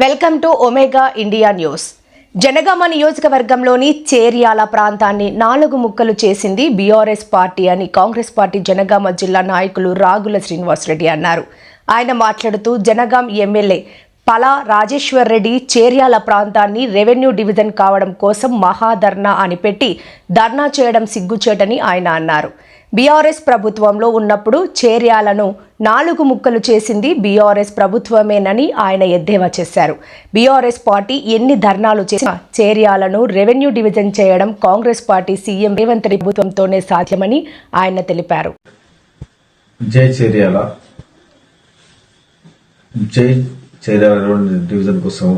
Welcome to Omega India News. Jangaon నియోజకవర్గంలోని చేర్యాల ప్రాంతాన్ని 4 ముక్కలు చేసింది బీఆర్ఎస్ పార్టీ అని కాంగ్రెస్ పార్టీ జనగామ జిల్లా నాయకులు రాగుల శ్రీనివాసరెడ్డి అన్నారు. ఆయన మాట్లాడుతూ జనగాం ఎమ్మెల్యే పలా రాజేశ్వర్ రెడ్డి చేర్యాల ప్రాంతాన్ని రెవెన్యూ డివిజన్ కావడం కోసం మహాధర్నా అని పెట్టి ధర్నా చేయడం సిగ్గుచేటని ఆయన అన్నారు. బీఆర్ఎస్ ప్రభుత్వంలో ఉన్నప్పుడు చేర్యాలను 4 ముక్కలు చేసింది బీఆర్ఎస్ ప్రభుత్వమేనని ఆయన ఎద్దేవా చేశారు. బీఆర్ఎస్ పార్టీ ఎన్ని ధర్నాలు చేసినా చేర్యాలను రెవెన్యూ డివిజన్ చేయడం కాంగ్రెస్ పార్టీ సీఎం రేవంత్ రెడ్డి ప్రభుత్వంతోనే సాధ్యమని ఆయన తెలిపారు. జై చేర్యాల డివిజన్ కోసం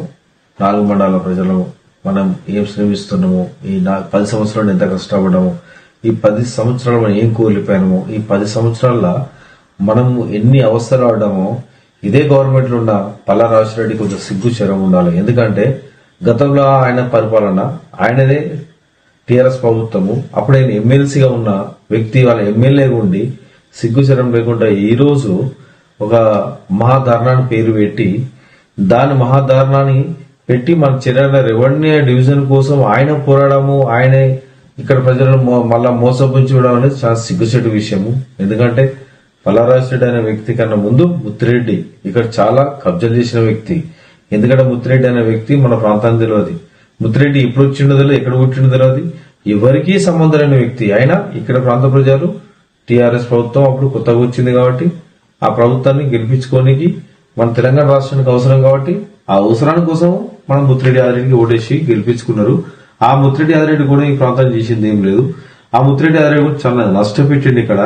4 మండలాల ప్రజలు మనం ఏం శ్రమిస్తున్నాము, ఈ 10 సంవత్సరాలు ఎంత కష్టపడ్డాము, ఈ 10 సంవత్సరాలు మనం ఏం కోల్పోయాము, ఈ 10 సంవత్సరాల మనం ఎన్ని అవసరాలు ఆడామో ఇదే గవర్నమెంట్ లో ఉన్న పల్లా రాజశేఖర కొంచెం సిగ్గు చరం ఉండాలి. ఎందుకంటే గతంలో ఆయన పరిపాలన, ఆయనదే టీఆర్ఎస్ ప్రభుత్వము, అప్పుడు ఆయన ఎమ్మెల్సీగా ఉన్న వ్యక్తి వాళ్ళ ఎమ్మెల్యేగా ఉండి సిగ్గు చరం లేకుండా ఈ రోజు ఒక మహాధారణాన్ని పేరు పెట్టి దాని మహాధారణాన్ని పెట్టి మన చర్యల రెవెన్యూ డివిజన్ కోసం ఆయన పోరాడము, ఆయనే ఇక్కడ ప్రజలను మళ్ళా మోసపుంచడం అనేది చాలా సిగ్గుచేటు విషయము. ఎందుకంటే పల్లారాజరెడ్డి అనే వ్యక్తి కన్నా ముందు ముత్తిరెడ్డి ఇక్కడ చాలా కబ్జాలు చేసిన వ్యక్తి. ఎందుకంటే ముత్తిరెడ్డి అనే వ్యక్తి మన ప్రాంతానికి తెలియదు. ముత్తిరెడ్డి ఇప్పుడు వచ్చిండో తెలియదు, ఎక్కడ పుట్టిండో తెలియదు, ఎవరికీ సంబంధం లేని వ్యక్తి. అయినా ఇక్కడ ప్రాంత ప్రజలు టీఆర్ఎస్ ప్రభుత్వం అప్పుడు కొత్తగా వచ్చింది కాబట్టి ఆ ప్రభుత్వాన్ని గెలిపించుకోనికి మన తెలంగాణ రాష్ట్రానికి అవసరం కాబట్టి ఆ అవసరాని కోసం మనం ముత్తిరెడ్డి యాదరెడ్డికి ఓటేసి గెలిపించుకున్నారు. ఆ ముత్తిరెడ్డి యాదరెడ్డి కూడా ఈ ప్రాంతాన్ని చేసింది ఏం లేదు. ఆ ముత్తిరెడ్డి యాదరెడ్డి కూడా చాలా నష్టం పెట్టిండి ఇక్కడ.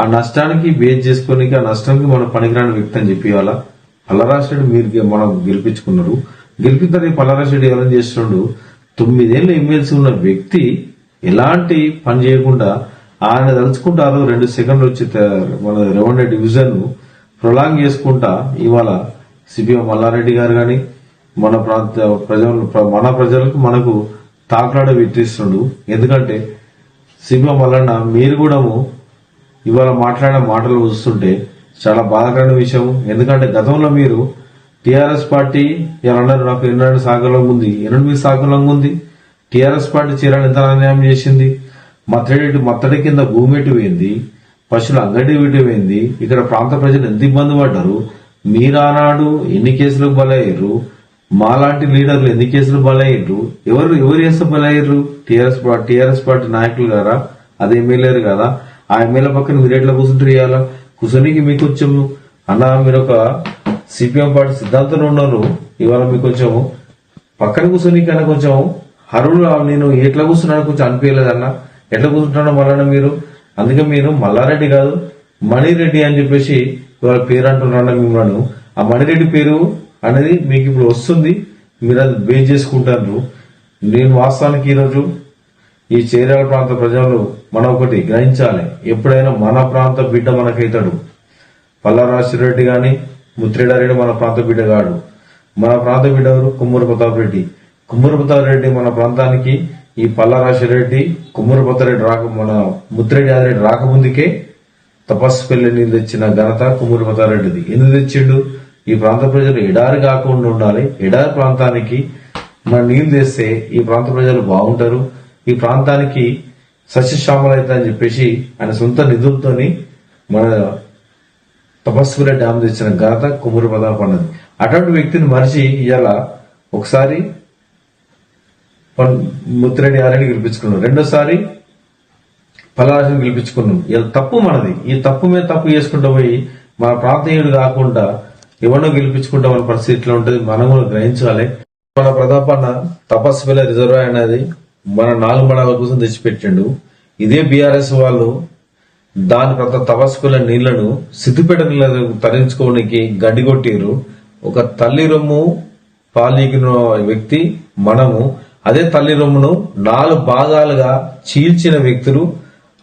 ఆ నష్టానికి బేస్ చేసుకుని ఆ నష్టానికి మనం పనికిరాని వ్యక్తి అని చెప్పి వాళ్ళ పల్లారాజరెడ్డి మీరు మనం గెలిపించుకున్నారు. గెలిపిన పల్లారాజరెడ్డి ఎవరైనా చేస్తున్నాడు, 9 ఏళ్ళు ఎమ్మెల్సీ ఉన్న వ్యక్తి ఎలాంటి పని చేయకుండా ఆయన తలుచుకుంటారు 2 సెకండ్లు వచ్చి మన రెవెన్యూ డివిజన్ ప్రొలాంగ్ చేసుకుంటా ఇవాళ సిపిఎం మల్లారెడ్డి గారు గాని మన ప్రాంత ప్రజలకు మనకు తాకులాడ పెట్టిస్తుండు. ఎందుకంటే సిపిఎం మల్లన్న మీరు కూడా ఇవాళ మాట్లాడిన మాటలు చూస్తుంటే చాలా బాధాకరమైన విషయం. ఎందుకంటే గతంలో మీరు టీఆర్ఎస్ పార్టీ అన్నారు నాకు 8 సాగరంగా ఉంది, 8 సాగరంగా ఉంది. టీఆర్ఎస్ పార్టీ చీరాన్ని ఎంత అన్యాయం చేసింది, మత్తడి కింద భూమి ఎటు పోయింది, పశువుల అంగడి వీటి పోయింది, ఇక్కడ ప్రాంత ప్రజలు ఎంత ఇబ్బంది పడ్డారు. మీరానాడు ఎన్ని కేసులకు బలయ్యారు, మాలాంటి లీడర్లు ఎన్ని కేసులు బలయ్యారు, ఎవరు చేస్తే బలయ్యారు? టీఆర్ఎస్ పార్టీ నాయకులు గారా, అది ఎమ్మెల్యేలు కదా. ఆ ఎమ్మెల్యే పక్కన మీరు ఎట్లా కూర్చుంటారు? ఇవ్వాలా కూర్చొనికి మీకు కొంచెం అన్న మీరు ఒక సిపిఎం పార్టీ సిద్ధాంతంలో ఉన్నారు, ఇవాళ మీకు కొంచెం పక్కన కూర్చొని కన్నా కొంచెం హరుడు నేను ఎట్లా కూర్చున్నాను కొంచెం అనిపించలేదన్న, ఎట్లా కూర్చుంటున్నాను మళ్ళా మీరు. అందుకే మీరు మల్లారెడ్డి కాదు మణిరెడ్డి అని చెప్పేసి ఇవాళ పేరు అంటున్నాను మిమ్మల్ని. ఆ మణిరెడ్డి పేరు అనేది మీకు ఇప్పుడు వస్తుంది, మీరు అది బేస్ చేసుకుంటారు. నేను వాస్తవానికి ఈరోజు ఈ చేర్యాల ప్రాంత ప్రజలు మనం ఒకటి గ్రహించాలి, ఎప్పుడైనా మన ప్రాంత బిడ్డ మనకైతాడు. పల్లారాజరెడ్డి గాని ముత్తిరెడ్డి మన ప్రాంత బిడ్డ కాడు. మన ప్రాంత బిడ్డ ఎవరు? కుమ్మూరు ప్రతాప్ రెడ్డి. కుమ్మూరు ప్రతాప్ రెడ్డి మన ప్రాంతానికి ఈ పల్లారాజరెడ్డి కుమ్మూరు ప్రతాప్ రెడ్డి మన ముత్తిరెడ్డి యాదరెడ్డి రాకముందుకే తపస్సు పెళ్లి నీళ్ళు తెచ్చిన ఘనత కుమ్మూరు ప్రతాప్ రెడ్డిది. ఎందుకు తెచ్చిండు? ఈ ప్రాంత ప్రజలు ఎడారి కాకుండా ఉండాలి, ఎడారి ప్రాంతానికి మన నీళ్లు తెస్తే ఈ ప్రాంత ప్రజలు బాగుంటారు, ఈ ప్రాంతానికి సస్యశ్యామలు అవుతాయని చెప్పేసి ఆయన సొంత నిధులతోని మన తపస్సుల డ్యామ్ తెచ్చిన ఘనత కుమ్మూరు ప్రతాప్ అన్నది. అటువంటి వ్యక్తిని మరిచి ఇవాళ ఒకసారి ముత్తిరెడ్డి యాదరెడ్డి గెలిపించుకున్నాం, రెండోసారి పల్లారాజుని గెలిపించుకున్నాం. ఇలా తప్పు మనది. ఈ తప్పు మీద తప్పు చేసుకుంటూ పోయి మన ప్రాంతీయుడు కాకుండా ఎవరినో గెలిపించుకుంటాం మన పరిస్థితి ఇట్లా ఉంటుంది. మనం కూడా గ్రహించాలి. మన ప్రతాప్ అన్న తపస్సు పిల్ల రిజర్వాయర్ అనేది మన 4 మండలాల కోసం తెచ్చిపెట్టిండు. ఇదే బీఆర్ఎస్ వాళ్ళు దాని తపస్సు పిల్ల నీళ్లను సిద్దిపేట నీళ్లను తరలించుకోవడానికి గడ్డి కొట్టిరు. ఒక తల్లి రొమ్ము పాలీకిన వ్యక్తి మనము. అదే తల్లి రొమ్మును 4 భాగాలుగా చీల్చిన వ్యక్తులు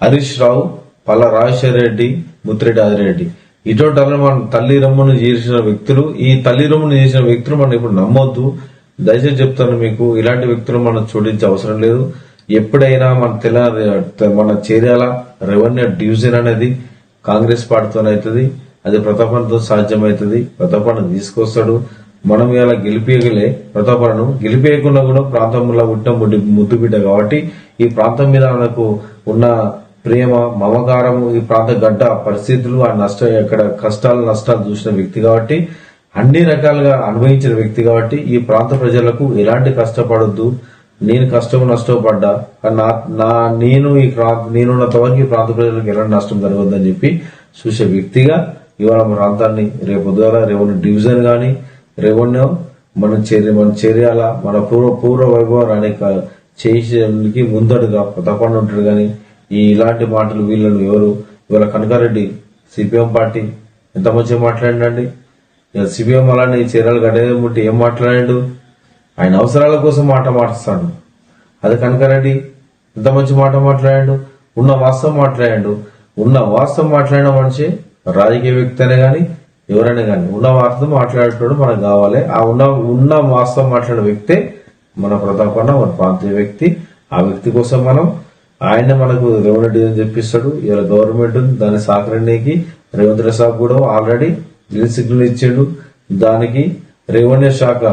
హరీష్ రావు, పల్లా రాజశేఖర రెడ్డి, ముత్తిరెడ్డి యాదరెడ్డి. ఇటువంటి మన తల్లి రొమ్మును చేసిన వ్యక్తులు, ఈ తల్లి రొమ్మును చేసిన వ్యక్తులు మనం ఇప్పుడు నమ్మొద్దు. దయచేసి చెప్తాను మీకు, ఇలాంటి వ్యక్తులు మనం చూడించే అవసరం లేదు. ఎప్పుడైనా మన చేర్యాల రెవెన్యూ డివిజన్ అనేది కాంగ్రెస్ పార్టీతోనే అవుతుంది. అది ప్రతాపంతో సాధ్యమవుతుంది. ప్రతాపాన్ని తీసుకొస్తాడు. మనం ఇలా గెలిపేయగలే ప్రతాపను గెలిపేయకుండా కూడా ప్రాంతంలో పుట్టిన ముద్దు బిడ్డ కాబట్టి ఈ ప్రాంతం మీద మనకు ఉన్న ప్రేమ మమకారము ఈ ప్రాంత గడ్డ పరిస్థితులు ఆ ఎక్కడ కష్టాలు నష్టాలు చూసిన వ్యక్తి కాబట్టి అన్ని రకాలుగా అనుభవించిన వ్యక్తి కాబట్టి ఈ ప్రాంత ప్రజలకు ఎలాంటి కష్టపడొద్దు, నేను కష్టం నష్టపడ్డా నేనున్నంత వరకు ఈ ప్రాంత ప్రజలకు ఎలాంటి నష్టం జరగద్దని చెప్పి చూసే వ్యక్తిగా ఇవాళ మన ప్రాంతాన్ని రేపు ద్వారా రెవెన్యూ డివిజన్ గాని రెవెన్యూ మన చర్యాల మన పూర్వ వైభవాన్ని చేసేందుకు ముందడుగా తప్పని ఉంటాడు కానీ ఇలాంటి మాటలు వీళ్ళను ఎవరు ఇవాళ కనకారెడ్డి సిపిఎం పార్టీ ఎంత మంచిగా మాట్లాడండి. సిపిఎం అలానే ఈ చర్యలు గడ్డముట్టి ఏం మాట్లాడాడు, ఆయన అవసరాల కోసం మాట్లాడుతాడు. అది కనకారెడ్డి ఎంత మంచి మాట మాట్లాడాడు, ఉన్న వాస్తవం మాట్లాడాడు. ఉన్న వాస్తవం మాట్లాడిన మనిషి రాజకీయ వ్యక్తి అనే గాని ఎవరైనా కానీ ఉన్న వాస్తవం మాట్లాడేటోడు మనకు కావాలి. ఆ ఉన్న వాస్తవం మాట్లాడిన వ్యక్తే మన ప్రతాపన్న, మన ప్రాంతీయ వ్యక్తి. ఆ వ్యక్తి కోసం మనం ఆయన మనకు రెవెన్యూ డివిజన్ చెప్పిస్తాడు. ఇలా గవర్నమెంట్ దాన్ని సహకరణకి రేవంత్ రెడ్డి సాబ్ కూడా ఆల్రెడీ గ్రీన్ సిగ్నల్ ఇచ్చాడు. దానికి రెవెన్యూ శాఖ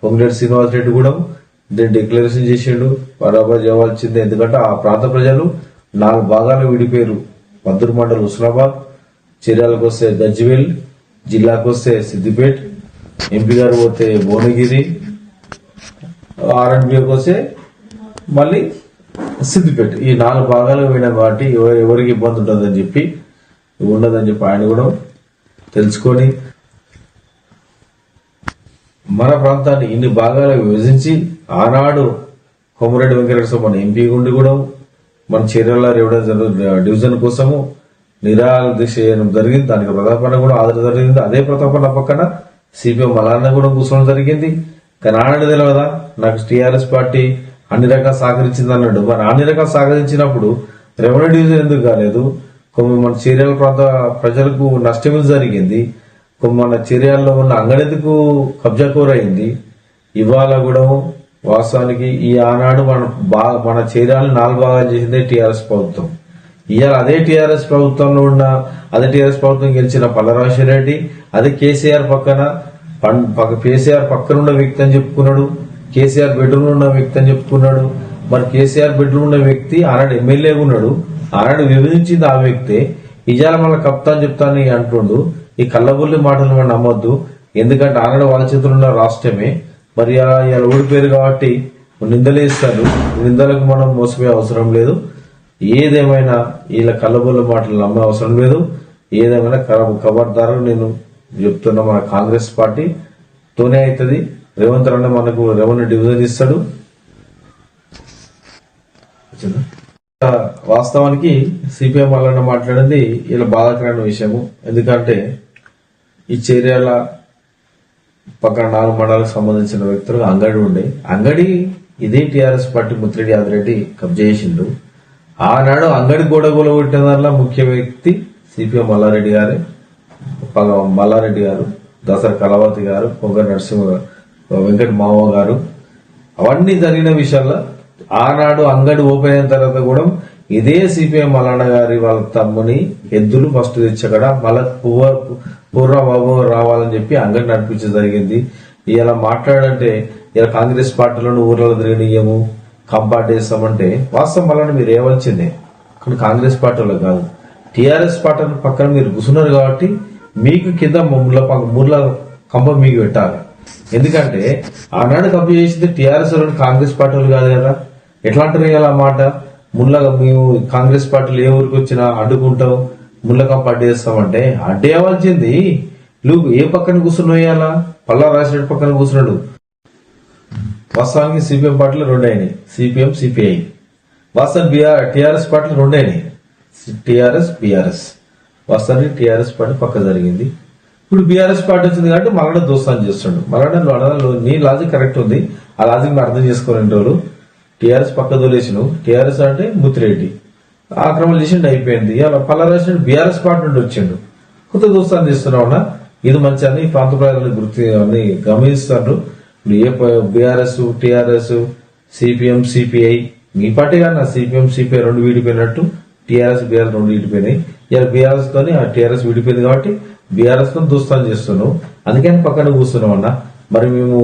పొంగిరెడ్డి శ్రీనివాస్ రెడ్డి కూడా దీన్ని డిక్లరేషన్ చేసిండు, బరాబర్ చేయవలసిందే. ఎందుకంటే ఆ ప్రాంత ప్రజలు 4 భాగాలు విడిపోయారు. మద్దూరు మండలం హుస్నాబాద్, చర్యాలకు వస్తే గజ్వేల్, జిల్లాకు వస్తే సిద్దిపేట, ఎంపీ గారు పోతే భువనగిరి, ఆర్ఎండ్బికి వస్తే మళ్ళీ సిద్దిపేట. ఈ 4 భాగాలు పోయినా కాబట్టి ఎవరికి ఇబ్బంది ఉండదని చెప్పి ఆయన కూడా తెలుసుకొని మన ప్రాంతాన్ని ఇన్ని భాగాలు విభజించి ఆనాడు కొమరెడ్డి వెంకటేశ్వర మన ఎంపీ ఉండి కూడా మన చర్యల డివిజన్ కోసము నిరాహార దీక్ష చేయడం జరిగింది. దానికి ప్రతాపన్న కూడా ఆదరణ జరిగింది. అదే ప్రతాపన్న పక్కన సిపిఎం మలాన్న కూడా కూర్చోవడం జరిగింది. కానీ ఆనాడు తెలియదా నాకు టీఆర్ఎస్ పార్టీ అన్ని రకాలు సహకరించింది అన్నాడు. మరి అన్ని రకాలు సహకరించినప్పుడు రెవెన్యూ డివిజన్ ఎందుకు కాలేదు? మన చర్యల ప్రాంత ప్రజలకు నష్టం జరిగింది. మన చర్యల్లో ఉన్న అంగడెందుకు కబ్జా కోరైంది. ఇవాళ కూడా వాస్తవానికి ఈ ఆనాడు మన చర్యలను 4 భాగాలు చేసిందే టీఆర్ఎస్ ప్రభుత్వం. ఇవాళ అదే టీఆర్ఎస్ ప్రభుత్వంలో ఉన్న అదే టీఆర్ఎస్ ప్రభుత్వం గెలిచిన పల్లరాజరెడ్డి అదే కేసీఆర్ పక్కన ఉన్న వ్యక్తి అని చెప్పుకున్నాడు. కేసీఆర్ బెడ్రూమ్ ఉన్న వ్యక్తి అని చెప్పుకున్నాడు. మరి కేసీఆర్ బెడ్రూమ్ ఉన్న వ్యక్తి ఆనాడు ఎమ్మెల్యేగా ఉన్నాడు. ఆనాడు విభజించింది ఆ వ్యక్తే. ఇవాళ మన కప్తాన్ చెప్తాను అంటుండు. ఈ కళ్ళబుల్లి మాటలు మనం నమ్మొద్దు. ఎందుకంటే ఆనాడు వాళ్ళ చేతులు ఉన్న రాష్ట్రమే. మరి ఇలా ఓడిపోయారు కాబట్టి నిందలేస్తారు. నిందలకు మనం మోసపోయే అవసరం లేదు. ఏదేమైనా వీళ్ళ కళ్ళబుల్లి మాటలు నమ్మే అవసరం లేదు. ఏదేమైనా ఖబర్దారు నేను చెప్తున్నా, మన కాంగ్రెస్ పార్టీ తోనే అవుతుంది. రేవంత్ రెడ్డి మనకు రెవెన్యూ డివిజన్ ఇస్తాడు. వాస్తవానికి సిపిఎం వాళ్ళని మాట్లాడింది ఇలా బాధాకరమైన విషయము. ఎందుకంటే ఈ చర్యల పక్కన 4 మండలాలకు సంబంధించిన వ్యక్తులు అంగడి ఉండే అంగడి ఇదే టీఆర్ఎస్ పార్టీ ముత్తిరెడ్డి యాదరెడ్డి కబ్జా చేసిండు. ఆనాడు అంగడి గోడగోల కొట్టిన దానిలో ముఖ్య వ్యక్తి సిపిఎం మల్లారెడ్డి గారు, దసరా కళావతి గారు, పొంగ నరసింహ వెంకట మావ గారు. అవన్నీ జరిగిన విషయాల్లో ఆనాడు అంగడి ఓపెన్ అయిన తర్వాత కూడా ఇదే సిపిఎం మల్లన్న గారి వాళ్ళ తమ్ముని ఎద్దులు ఫస్ట్ తెచ్చక్కడ మళ్ళా పూర్వ బాబు రావాలని చెప్పి అంగడి నడిపించడం జరిగింది. ఇలా మాట్లాడంటే ఇలా కాంగ్రెస్ పార్టీలోని ఊర్లలో తిరగనీయము కంపార్ట్ చేస్తామంటే వాస్తవం మళ్ళీ మీరు ఏమొచ్చింది. కానీ కాంగ్రెస్ పార్టీలో కాదు, టీఆర్ఎస్ పార్టీ పక్కన మీరు కూర్చున్నారు కాబట్టి మీకు కింద ముళ్ళ కంప మీకు పెట్టాలి. ఎందుకంటే ఆనాడు కంప చేసింది టీఆర్ఎస్ కాంగ్రెస్ పార్టీలు కాదు కదా. ఎట్లా అంటారు ఇలా మాట? ముళ్ళగా మేము కాంగ్రెస్ పార్టీలు ఏ ఊరికి వచ్చినా అడ్డుకుంటాం, ముళ్ళ కంప అడ్డేస్తామంటే అడ్డేయవలసింది నువ్వు ఏ పక్కన కూర్చున్నాయాలా? పల్లా రాసిరెడ్డి పక్కన కూర్చున్నాడు. వాస్తవానికి సిపిఎం పార్టీలు 2 అయినాయి, సిపిఎం సిపిఐ. వాస్తవానికి టీఆర్ఎస్ పార్టీలు 2 అయినాయి, టీఆర్ఎస్ బీఆర్ఎస్. వాస్తవానికి టీఆర్ఎస్ పార్టీ పక్క జరిగింది. ఇప్పుడు బీఆర్ఎస్ పార్టీ వచ్చింది కాబట్టి మళ్ళీ దోస్తాన్ని చేస్తుండు. మళ్ళీ నీ లాజిక్ కరెక్ట్ ఉంది, ఆ లాజిక్ అర్థం చేసుకోలేని రోజు టీఆర్ఎస్ పక్క దొలేసిన. టీఆర్ఎస్ అంటే ముత్తిరెడ్డి ఆక్రమణ చేసిండు, అయిపోయింది. అలా పల్లరాజు బీఆర్ఎస్ పార్టీ నుండి వచ్చిండు, కొత్త దోస్తాన్ని చేస్తున్నావునా? ఇది మంచి అని ప్రాంత ప్రజలను అన్ని గమనిస్తారు. ఏ బీఆర్ఎస్ టీఆర్ఎస్ సిపిఎం సిపిఐ మీ పార్టీ కానీ సిపిఎం సిపిఐ 2 విడిపోయినట్టు టీఆర్ఎస్ బీఆర్ఎస్ 2 విడిపోయినాయి. ఇలా బీఆర్ఎస్ తోని ఆ టీఆర్ఎస్ విడిపోయింది కాబట్టి బీఆర్ఎస్ తో దోస్తాన్ని చేస్తున్నావు. అందుకని పక్కన కూర్చున్నావు అన్న. మరి మేము